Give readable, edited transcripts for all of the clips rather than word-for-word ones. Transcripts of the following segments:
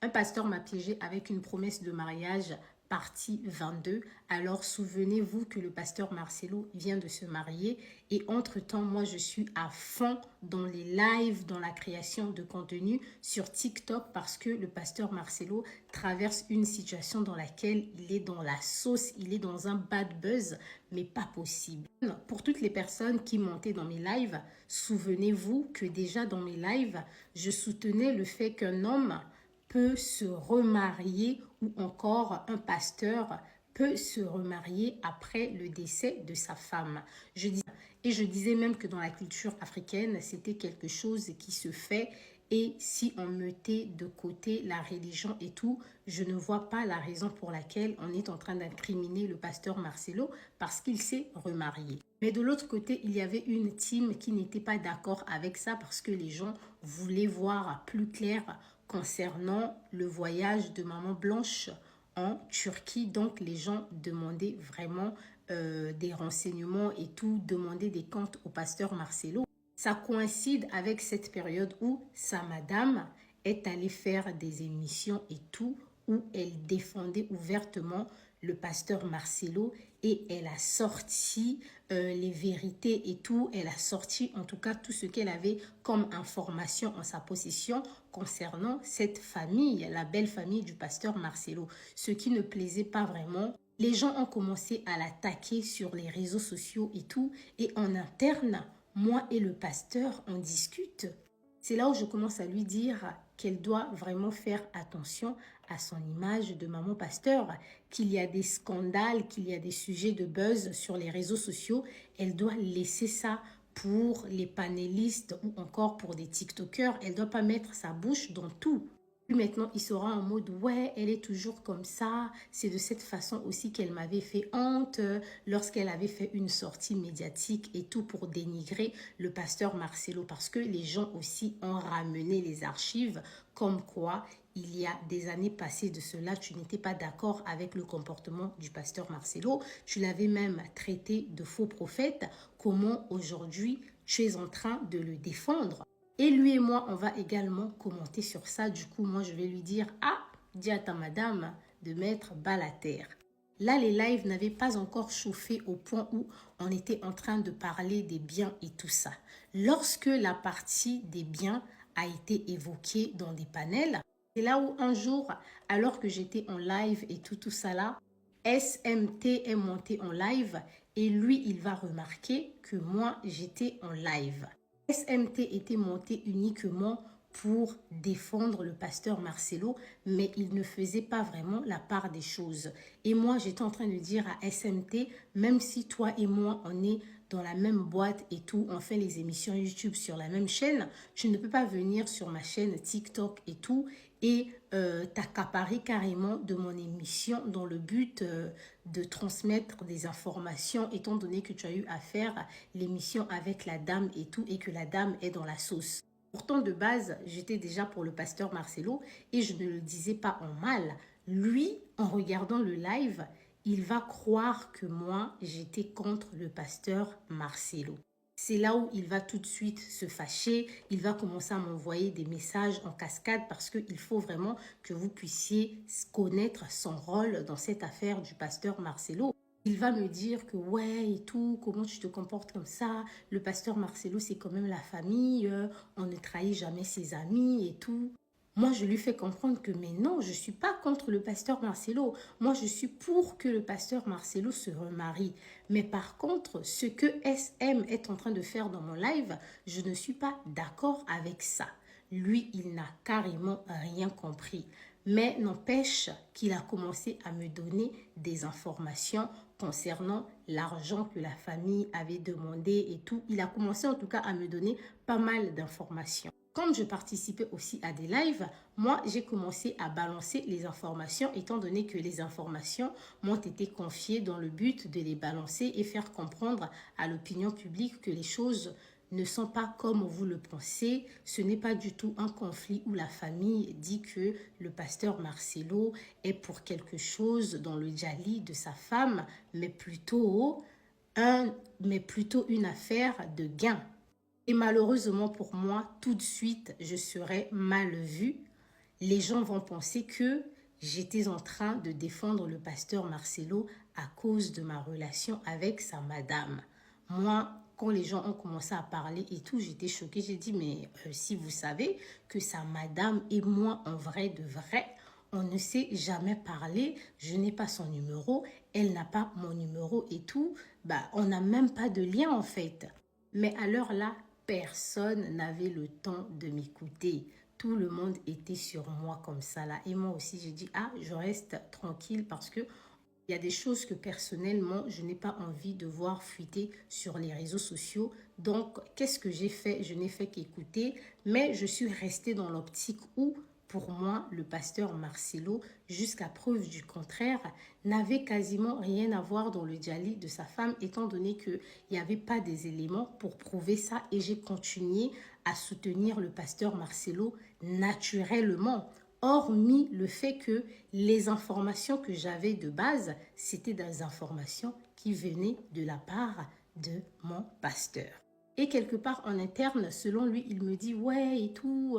Un pasteur m'a piégé avec une promesse de mariage, partie 22. Alors souvenez-vous que le pasteur Marcelo vient de se marier et entre-temps, moi je suis à fond dans les lives, dans la création de contenu sur TikTok parce que le pasteur Marcelo traverse une situation dans laquelle il est dans la sauce, il est dans un bad buzz, mais pas possible. Pour toutes les personnes qui montaient dans mes lives, souvenez-vous que déjà dans mes lives, je soutenais le fait qu'un homme peut se remarier ou encore un pasteur peut se remarier après le décès de sa femme. Je disais même que dans la culture africaine, c'était quelque chose qui se fait et si on mettait de côté la religion et tout, je ne vois pas la raison pour laquelle on est en train d'incriminer le pasteur Marcelo parce qu'il s'est remarié. Mais de l'autre côté, il y avait une team qui n'était pas d'accord avec ça parce que les gens voulaient voir plus clair concernant le voyage de Maman Blanche en Turquie. Donc, les gens demandaient vraiment des renseignements et tout, demandaient des comptes au pasteur Marcelo. Ça coïncide avec cette période où sa madame est allée faire des émissions et tout, où elle défendait ouvertement le pasteur Marcelo et elle a sorti les vérités et tout. Elle a sorti en tout cas tout ce qu'elle avait comme information en sa possession concernant cette famille, la belle famille du pasteur Marcelo. Ce qui ne plaisait pas vraiment. Les gens ont commencé à l'attaquer sur les réseaux sociaux et tout. Et en interne, moi et le pasteur, on discute. C'est là où je commence à lui dire qu'elle doit vraiment faire attention à son image de maman pasteur, qu'il y a des scandales, qu'il y a des sujets de buzz sur les réseaux sociaux. Elle doit laisser ça pour les panélistes ou encore pour des TikTokers. Elle ne doit pas mettre sa bouche dans tout. Puis maintenant, il sera en mode, ouais, elle est toujours comme ça. C'est de cette façon aussi qu'elle m'avait fait honte lorsqu'elle avait fait une sortie médiatique et tout pour dénigrer le pasteur Marcelo. Parce que les gens aussi ont ramené les archives comme quoi il y a des années passées de cela, tu n'étais pas d'accord avec le comportement du pasteur Marcelo. Tu l'avais même traité de faux prophète. Comment aujourd'hui tu es en train de le défendre? Et lui et moi, on va également commenter sur ça. Du coup, moi, je vais lui dire, ah, dis à ta madame de mettre bas la terre. Là, les lives n'avaient pas encore chauffé au point où on était en train de parler des biens et tout ça. Lorsque la partie des biens a été évoquée dans des panels, c'est là où un jour, alors que j'étais en live et tout ça là, SMT est monté en live et lui, il va remarquer que moi, j'étais en live. SMT était monté uniquement pour défendre le pasteur Marcelo, mais il ne faisait pas vraiment la part des choses. Et moi, j'étais en train de dire à SMT, même si toi et moi, on est dans la même boîte et tout, on fait les émissions YouTube sur la même chaîne, tu ne peux pas venir sur ma chaîne TikTok et tout et t'accaparer carrément de mon émission dans le but de transmettre des informations étant donné que tu as eu à faire l'émission avec la dame et tout et que la dame est dans la sauce. Pourtant, de base, j'étais déjà pour le pasteur Marcelo et je ne le disais pas en mal. Lui, en regardant le live, il va croire que moi, j'étais contre le pasteur Marcelo. C'est là où il va tout de suite se fâcher, il va commencer à m'envoyer des messages en cascade parce qu'il faut vraiment que vous puissiez connaître son rôle dans cette affaire du pasteur Marcelo. Il va me dire que ouais et tout, comment tu te comportes comme ça, le pasteur Marcelo c'est quand même la famille, on ne trahit jamais ses amis et tout. Moi, je lui fais comprendre que mais non, je ne suis pas contre le pasteur Marcelo. Moi, je suis pour que le pasteur Marcelo se remarie. Mais par contre, ce que SM est en train de faire dans mon live, je ne suis pas d'accord avec ça. Lui, il n'a carrément rien compris. Mais n'empêche qu'il a commencé à me donner des informations concernant l'argent que la famille avait demandé et tout. Il a commencé en tout cas à me donner pas mal d'informations. Quand je participais aussi à des lives, moi, j'ai commencé à balancer les informations étant donné que les informations m'ont été confiées dans le but de les balancer et faire comprendre à l'opinion publique que les choses ne sont pas comme vous le pensez. Ce n'est pas du tout un conflit où la famille dit que le pasteur Marcelo est pour quelque chose dans le djali de sa femme, mais plutôt une affaire de gain. Et malheureusement pour moi, tout de suite, je serais mal vue les gens vont penser que j'étais en train de défendre le pasteur Marcelo à cause de ma relation avec sa madame. Moi, quand les gens ont commencé à parler et tout, j'étais choquée. J'ai dit, mais si vous savez que sa madame et moi, en vrai de vrai, on ne s'est jamais parlé, je n'ai pas son numéro, elle n'a pas mon numéro et tout, bah, on n'a même pas de lien en fait. Mais à l'heure là, personne n'avait le temps de m'écouter. Tout le monde était sur moi comme ça là. Et moi aussi, j'ai dit, ah, je reste tranquille parce que il y a des choses que personnellement, je n'ai pas envie de voir fuiter sur les réseaux sociaux. Donc, qu'est-ce que j'ai fait? Je n'ai fait qu'écouter, mais je suis restée dans l'optique où, pour moi, le pasteur Marcelo, jusqu'à preuve du contraire, n'avait quasiment rien à voir dans le djali de sa femme, étant donné qu'il n'y avait pas des éléments pour prouver ça. Et j'ai continué à soutenir le pasteur Marcelo naturellement, hormis le fait que les informations que j'avais de base, c'était des informations qui venaient de la part de mon pasteur. Et quelque part en interne, selon lui, il me dit, ouais et tout,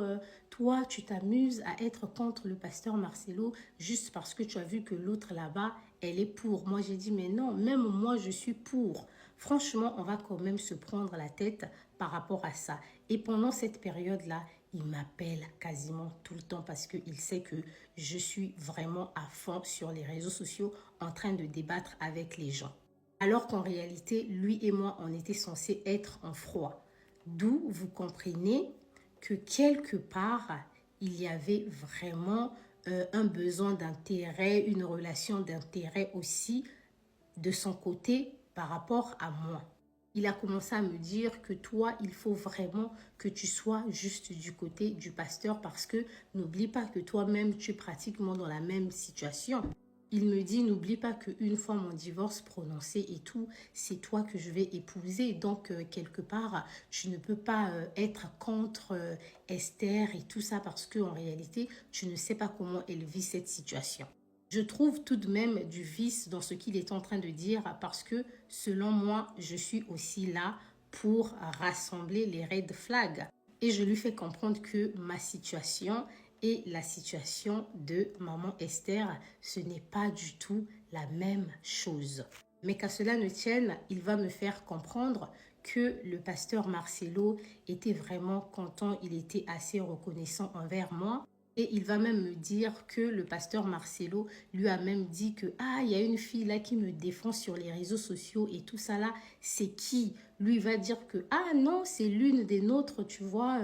toi tu t'amuses à être contre le pasteur Marcelo juste parce que tu as vu que l'autre là-bas, elle est pour. Moi j'ai dit, mais non, même moi je suis pour. Franchement, on va quand même se prendre la tête par rapport à ça. Et pendant cette période-là, il m'appelle quasiment tout le temps parce qu'il sait que je suis vraiment à fond sur les réseaux sociaux en train de débattre avec les gens. Alors qu'en réalité, lui et moi, on était censés être en froid. D'où vous comprenez que quelque part, il y avait vraiment un besoin d'intérêt, une relation d'intérêt aussi de son côté par rapport à moi. Il a commencé à me dire que toi, il faut vraiment que tu sois juste du côté du pasteur parce que n'oublie pas que toi-même, tu es pratiquement dans la même situation. Il me dit, n'oublie pas qu'une fois mon divorce prononcé et tout, c'est toi que je vais épouser. Donc, quelque part, tu ne peux pas être contre Esther et tout ça parce qu'en réalité, tu ne sais pas comment elle vit cette situation. Je trouve tout de même du vice dans ce qu'il est en train de dire parce que selon moi, je suis aussi là pour rassembler les red flags. Et je lui fais comprendre que ma situation et la situation de maman Esther, ce n'est pas du tout la même chose. Mais qu'à cela ne tienne, il va me faire comprendre que le pasteur Marcelo était vraiment content, il était assez reconnaissant envers moi. Et il va même me dire que le pasteur Marcelo lui a même dit que ah, il y a une fille là qui me défend sur les réseaux sociaux et tout ça là, c'est qui? Lui va dire que ah non, c'est l'une des nôtres, tu vois,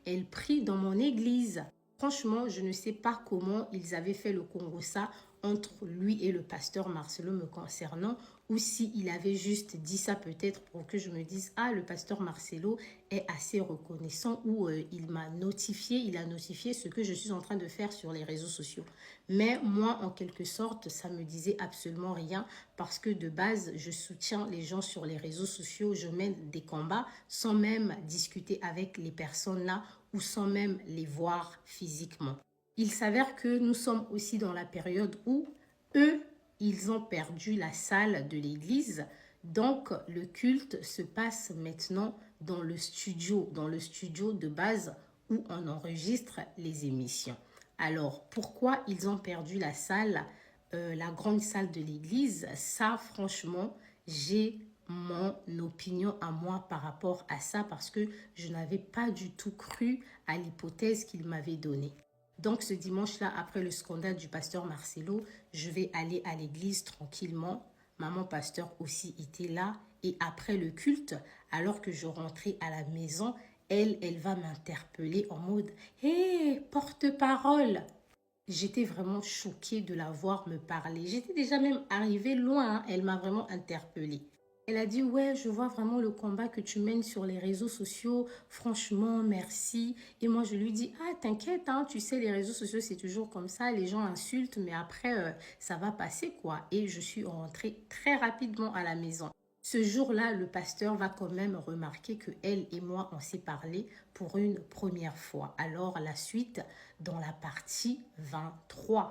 elle prie dans mon église. Franchement, je ne sais pas comment ils avaient fait le Congo ça entre lui et le pasteur Marcelo me concernant, ou si il avait juste dit ça peut-être pour que je me dise ah, le pasteur Marcelo est assez reconnaissant, ou il a notifié ce que je suis en train de faire sur les réseaux sociaux. Mais moi, en quelque sorte, ça me disait absolument rien parce que de base, je soutiens les gens sur les réseaux sociaux, je mène des combats sans même discuter avec les personnes là ou sans même les voir physiquement. Il s'avère que nous sommes aussi dans la période où eux, ils ont perdu la salle de l'église. Donc, le culte se passe maintenant dans le studio de base où on enregistre les émissions. Alors, pourquoi ils ont perdu la salle, la grande salle de l'église? Ça, franchement, j'ai mon opinion à moi par rapport à ça parce que je n'avais pas du tout cru à l'hypothèse qu'il m'avait donnée. Donc ce dimanche-là, après le scandale du pasteur Marcelo, je vais aller à l'église tranquillement. Maman pasteur aussi était là. Et après le culte, alors que je rentrais à la maison, elle va m'interpeller en mode « Hé, porte-parole !» J'étais vraiment choquée de la voir me parler. J'étais déjà même arrivée loin, hein. Elle m'a vraiment interpellée. Elle a dit, ouais, je vois vraiment le combat que tu mènes sur les réseaux sociaux. Franchement, merci. Et moi, je lui dis, ah, t'inquiète, hein, tu sais, les réseaux sociaux, c'est toujours comme ça. Les gens insultent, mais après, ça va passer, quoi. Et je suis rentrée très rapidement à la maison. Ce jour-là, le pasteur va quand même remarquer que elle et moi, on s'est parlé pour une première fois. Alors, la suite dans la partie 23.